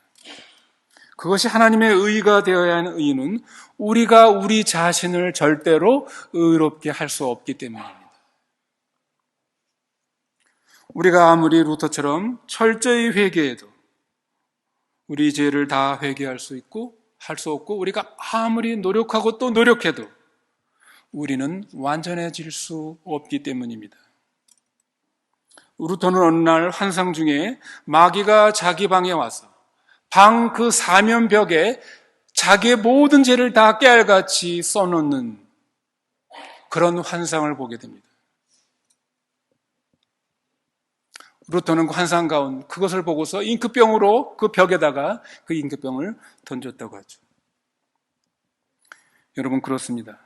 그것이 하나님의 의가 되어야 하는 의는 우리가 우리 자신을 절대로 의롭게 할 수 없기 때문입니다. 우리가 아무리 루터처럼 철저히 회개해도 우리 죄를 다 회개할 수 있고 할 수 없고, 우리가 아무리 노력하고 또 노력해도 우리는 완전해질 수 없기 때문입니다. 루터는 어느 날 환상 중에 마귀가 자기 방에 와서 방 그 사면벽에 자기의 모든 죄를 다 깨알같이 써놓는 그런 환상을 보게 됩니다. 루터는 그 환상 가운 그것을 보고서 잉크병으로 그 벽에다가 그 잉크병을 던졌다고 하죠. 여러분, 그렇습니다.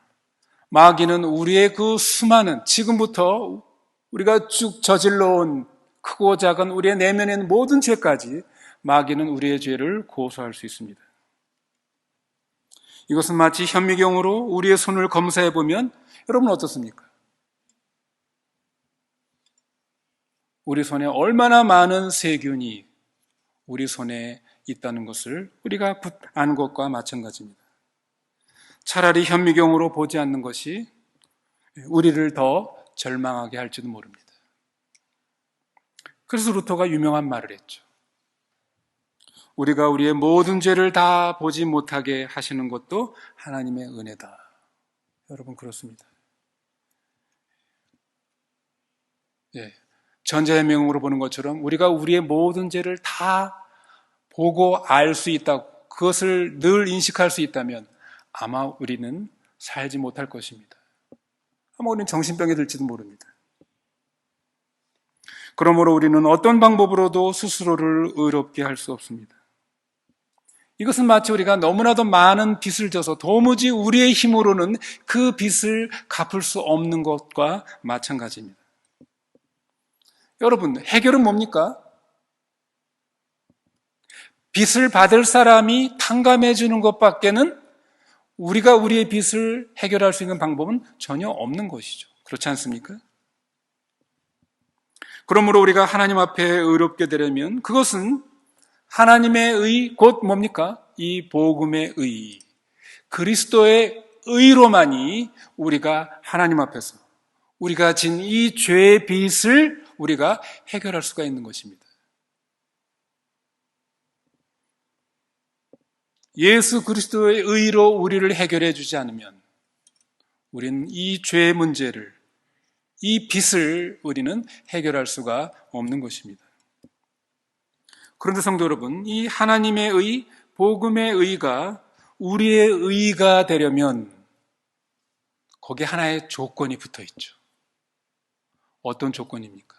마귀는 우리의 그 수많은, 지금부터 우리가 쭉 저질러온 크고 작은 우리의 내면에 있는 모든 죄까지 마귀는 우리의 죄를 고소할 수 있습니다. 이것은 마치 현미경으로 우리의 손을 검사해 보면 여러분 어떻습니까? 우리 손에 얼마나 많은 세균이 우리 손에 있다는 것을 우리가 아는 것과 마찬가지입니다. 차라리 현미경으로 보지 않는 것이 우리를 더 절망하게 할지도 모릅니다. 그래서 루터가 유명한 말을 했죠. 우리가 우리의 모든 죄를 다 보지 못하게 하시는 것도 하나님의 은혜다. 여러분, 그렇습니다. 예. 전자해명으로 보는 것처럼 우리가 우리의 모든 죄를 다 보고 알 수 있다, 그것을 늘 인식할 수 있다면 아마 우리는 살지 못할 것입니다. 아마 우리는 정신병에 들지도 모릅니다. 그러므로 우리는 어떤 방법으로도 스스로를 의롭게 할 수 없습니다. 이것은 마치 우리가 너무나도 많은 빚을 져서 도무지 우리의 힘으로는 그 빚을 갚을 수 없는 것과 마찬가지입니다. 여러분, 해결은 뭡니까? 빚을 받을 사람이 탕감해 주는 것밖에는 우리가 우리의 빚을 해결할 수 있는 방법은 전혀 없는 것이죠. 그렇지 않습니까? 그러므로 우리가 하나님 앞에 의롭게 되려면 그것은 하나님의 의, 곧 뭡니까? 이 복음의 의, 그리스도의 의로만이 우리가 하나님 앞에서 우리가 진 이 죄의 빚을 우리가 해결할 수가 있는 것입니다. 예수 그리스도의 의로 우리를 해결해 주지 않으면 우리는 이 죄의 문제를, 이 빚을 우리는 해결할 수가 없는 것입니다. 그런데 성도 여러분, 이 하나님의 의, 복음의 의가 우리의 의가 되려면 거기에 하나의 조건이 붙어 있죠. 어떤 조건입니까?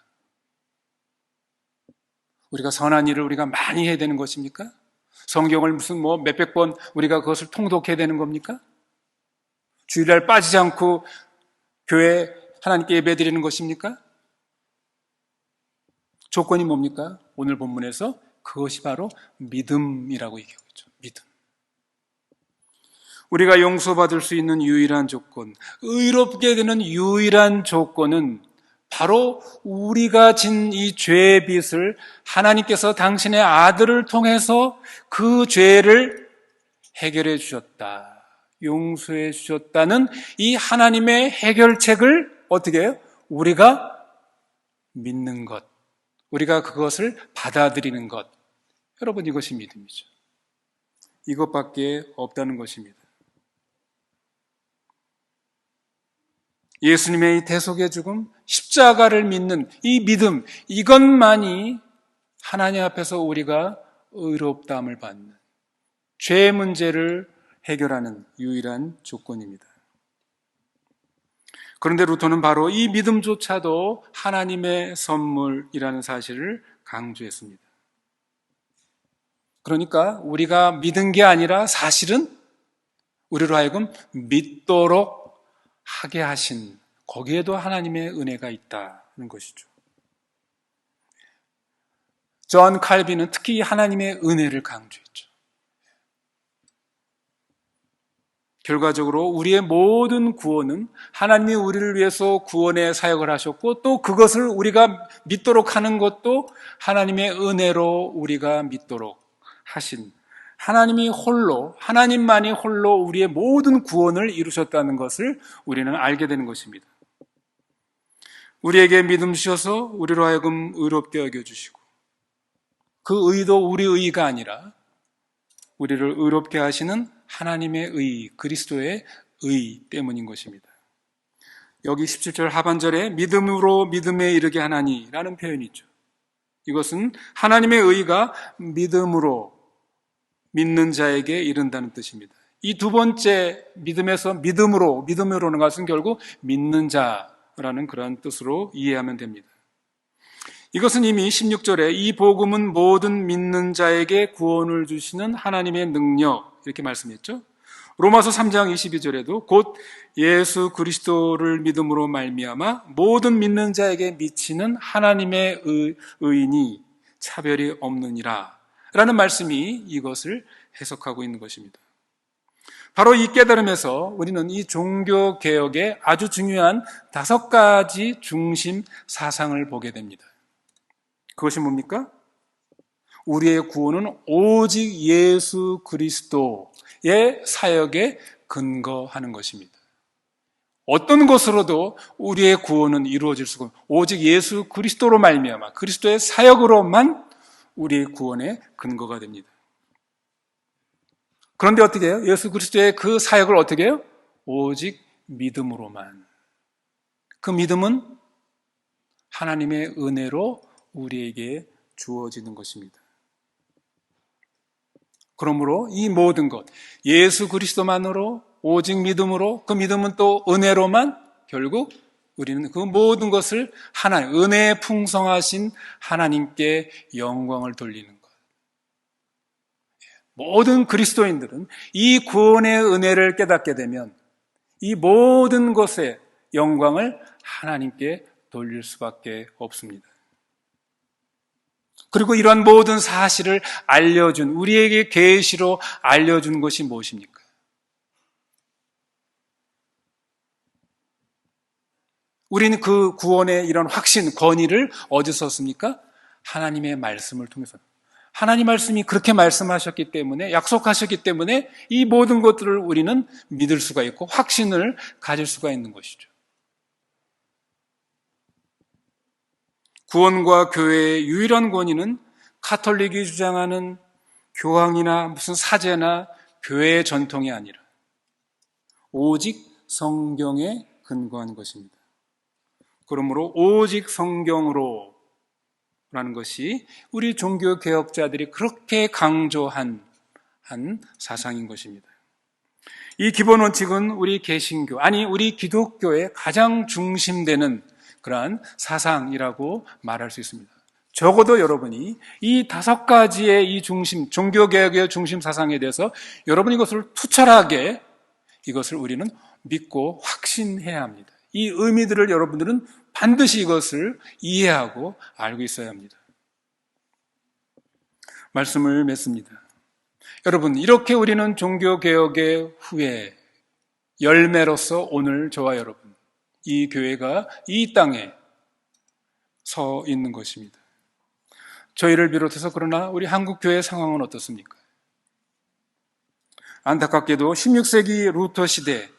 우리가 선한 일을 우리가 많이 해야 되는 것입니까? 성경을 무슨 몇백 번 우리가 그것을 통독해야 되는 겁니까? 주일날 빠지지 않고 교회 하나님께 예배드리는 것입니까? 조건이 뭡니까? 오늘 본문에서 그것이 바로 믿음이라고 얘기하고 있죠. 믿음. 우리가 용서받을 수 있는 유일한 조건, 의롭게 되는 유일한 조건은 바로 우리가 진 이 죄의 빚을 하나님께서 당신의 아들을 통해서 그 죄를 해결해 주셨다, 용서해 주셨다는 이 하나님의 해결책을 어떻게 해요? 우리가 믿는 것, 우리가 그것을 받아들이는 것. 여러분, 이것이 믿음이죠. 이것밖에 없다는 것입니다. 예수님의 이 대속의 죽음, 십자가를 믿는 이 믿음, 이것만이 하나님 앞에서 우리가 의롭다함을 받는, 죄의 문제를 해결하는 유일한 조건입니다. 그런데 루터는 바로 이 믿음조차도 하나님의 선물이라는 사실을 강조했습니다. 그러니까 우리가 믿은 게 아니라 사실은 우리로 하여금 믿도록 하게 하신, 거기에도 하나님의 은혜가 있다는 것이죠. 존 칼빈은 특히 하나님의 은혜를 강조했죠. 결과적으로 우리의 모든 구원은 하나님이 우리를 위해서 구원의 사역을 하셨고, 또 그것을 우리가 믿도록 하는 것도 하나님의 은혜로 우리가 믿도록 하신, 하나님이 홀로, 하나님만이 홀로 우리의 모든 구원을 이루셨다는 것을 우리는 알게 되는 것입니다. 우리에게 믿음 주셔서 우리로 하여금 의롭게 여겨주시고, 그 의도 우리 의가 아니라 우리를 의롭게 하시는 하나님의 의, 그리스도의 의 때문인 것입니다. 여기 17절 하반절에 믿음으로 믿음에 이르게 하나니라는 표현이 있죠. 이것은 하나님의 의가 믿음으로 믿는 자에게 이른다는 뜻입니다. 이 두 번째 믿음에서 믿음으로는 것은 결국 믿는 자라는 그러한 뜻으로 이해하면 됩니다. 이것은 이미 16절에 이 복음은 모든 믿는 자에게 구원을 주시는 하나님의 능력, 이렇게 말씀했죠. 로마서 3장 22절에도 곧 예수 그리스도를 믿음으로 말미암아 모든 믿는 자에게 미치는 하나님의 의인이 차별이 없느니라 라는 말씀이 이것을 해석하고 있는 것입니다. 바로 이 깨달음에서 우리는 이 종교개혁의 아주 중요한 5가지 중심 사상을 보게 됩니다. 그것이 뭡니까? 우리의 구원은 오직 예수 그리스도의 사역에 근거하는 것입니다. 어떤 것으로도 우리의 구원은 이루어질 수가 없고, 오직 예수 그리스도로 말미암아 그리스도의 사역으로만 우리의 구원의 근거가 됩니다. 그런데 어떻게 해요? 예수 그리스도의 그 사역을 어떻게 해요? 오직 믿음으로만. 그 믿음은 하나님의 은혜로 우리에게 주어지는 것입니다. 그러므로 이 모든 것, 예수 그리스도만으로 오직 믿음으로, 그 믿음은 또 은혜로만, 결국 우리는 그 모든 것을 하나님, 은혜에 풍성하신 하나님께 영광을 돌리는 것. 모든 그리스도인들은 이 구원의 은혜를 깨닫게 되면 이 모든 것의 영광을 하나님께 돌릴 수밖에 없습니다. 그리고 이런 모든 사실을 알려준, 우리에게 계시로 알려준 것이 무엇입니까? 우리는 그 구원의 이런 확신, 권위를 어디서 얻습니까? 하나님의 말씀을 통해서. 하나님 말씀이 그렇게 말씀하셨기 때문에, 약속하셨기 때문에 이 모든 것들을 우리는 믿을 수가 있고 확신을 가질 수가 있는 것이죠. 구원과 교회의 유일한 권위는 카톨릭이 주장하는 교황이나 무슨 사제나 교회의 전통이 아니라 오직 성경에 근거한 것입니다. 그러므로 오직 성경으로 라는 것이 우리 종교개혁자들이 그렇게 강조한 한 사상인 것입니다. 이 기본 원칙은 우리 개신교, 아니 우리 기독교의 가장 중심되는 그러한 사상이라고 말할 수 있습니다. 적어도 여러분이 이 5가지의 이 중심, 종교개혁의 중심 사상에 대해서 여러분이 이것을 투철하게 이것을 우리는 믿고 확신해야 합니다. 이 의미들을 여러분들은 반드시 이것을 이해하고 알고 있어야 합니다. 말씀을 맺습니다. 여러분, 이렇게 우리는 종교개혁의 후에 열매로서 오늘 저와 여러분, 이 교회가 이 땅에 서 있는 것입니다. 저희를 비롯해서 그러나 우리 한국교회 상황은 어떻습니까? 안타깝게도 16세기 루터 시대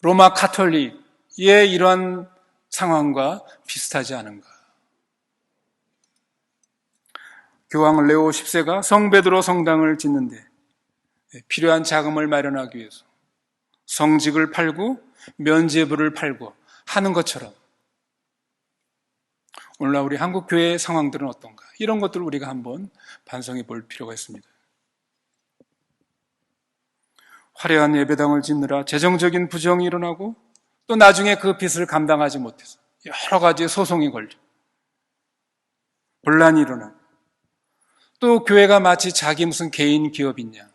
로마 카톨릭의 이러한 상황과 비슷하지 않은가? 교황 레오 10세가 성베드로 성당을 짓는데 필요한 자금을 마련하기 위해서 성직을 팔고 면죄부를 팔고 하는 것처럼 오늘날 우리 한국교회의 상황들은 어떤가? 이런 것들을 우리가 한번 반성해 볼 필요가 있습니다. 화려한 예배당을 짓느라 재정적인 부정이 일어나고 또 나중에 그 빚을 감당하지 못해서 여러 가지 소송이 걸려 분란이 일어나고 또 교회가 마치 자기 무슨 개인 기업이냐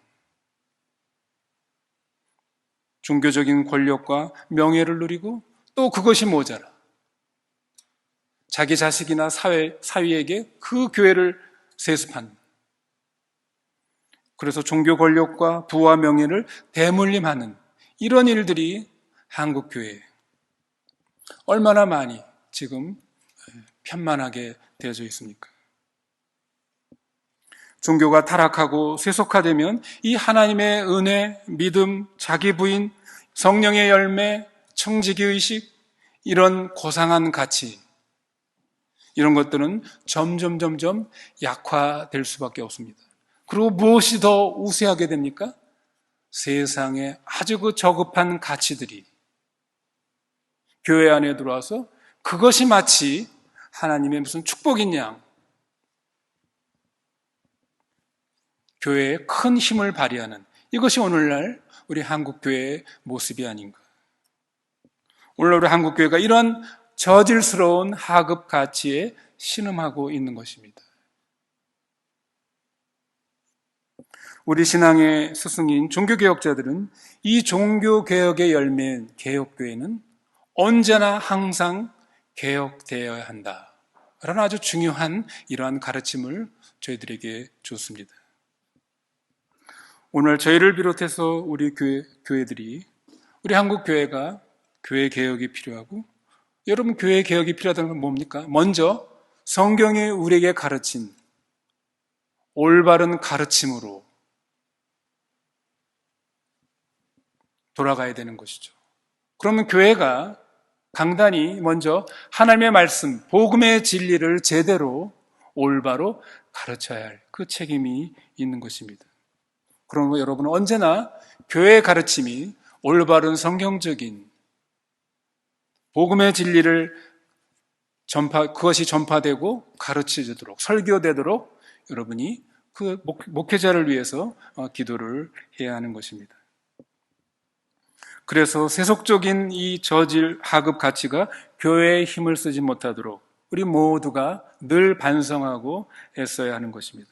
종교적인 권력과 명예를 누리고 또 그것이 모자라 자기 자식이나 사위에게 그 교회를 세습한 그래서 종교 권력과 부와 명예를 대물림하는 이런 일들이 한국교회에 얼마나 많이 지금 편만하게 되어져 있습니까? 종교가 타락하고 세속화되면 이 하나님의 은혜, 믿음, 자기 부인, 성령의 열매, 청지기의식 이런 고상한 가치 이런 것들은 점점 약화될 수밖에 없습니다. 그리고 무엇이 더 우세하게 됩니까? 세상에 아주 그 저급한 가치들이 교회 안에 들어와서 그것이 마치 하나님의 무슨 축복인 양 교회에 큰 힘을 발휘하는 이것이 오늘날 우리 한국교회의 모습이 아닌가. 오늘날 우리 한국교회가 이런 저질스러운 하급 가치에 신음하고 있는 것입니다. 우리 신앙의 스승인 종교개혁자들은 이 종교개혁의 열매인 개혁교회는 언제나 항상 개혁되어야 한다. 라는 아주 중요한 이러한 가르침을 저희들에게 줬습니다. 오늘 저희를 비롯해서 우리 교회들이 우리 한국교회가 교회 개혁이 필요하고 여러분 교회 개혁이 필요하다는 건 뭡니까? 먼저 성경이 우리에게 가르친 올바른 가르침으로 돌아가야 되는 것이죠. 그러면 교회가 강단이 먼저 하나님의 말씀, 복음의 진리를 제대로 올바로 가르쳐야 할 그 책임이 있는 것입니다. 그러므로 여러분은 언제나 교회의 가르침이 올바른 성경적인 복음의 진리를 그것이 전파되고 가르쳐지도록, 설교되도록 여러분이 그 목회자를 위해서 기도를 해야 하는 것입니다. 그래서 세속적인 이 저질 하급 가치가 교회의 힘을 쓰지 못하도록 우리 모두가 늘 반성하고 애써야 하는 것입니다.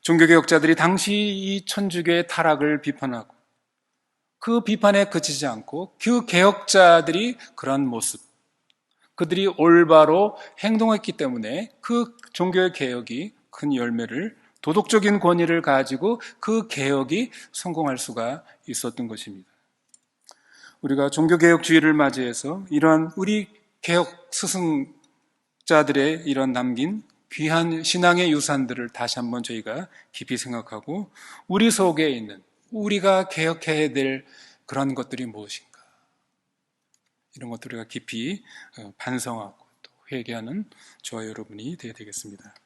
종교개혁자들이 당시 이 천주교의 타락을 비판하고 그 비판에 그치지 않고 그 개혁자들이 그런 모습, 그들이 올바로 행동했기 때문에 그 종교의 개혁이 큰 열매를, 도덕적인 권위를 가지고 그 개혁이 성공할 수가 있었던 것입니다. 우리가 종교개혁주의를 맞이해서 이러한 우리 개혁 스승자들의 이런 남긴 귀한 신앙의 유산들을 다시 한번 저희가 깊이 생각하고 우리 속에 있는 우리가 개혁해야 될 그런 것들이 무엇인가, 이런 것들을 우리가 깊이 반성하고 또 회개하는 저와 여러분이 되어야 되겠습니다.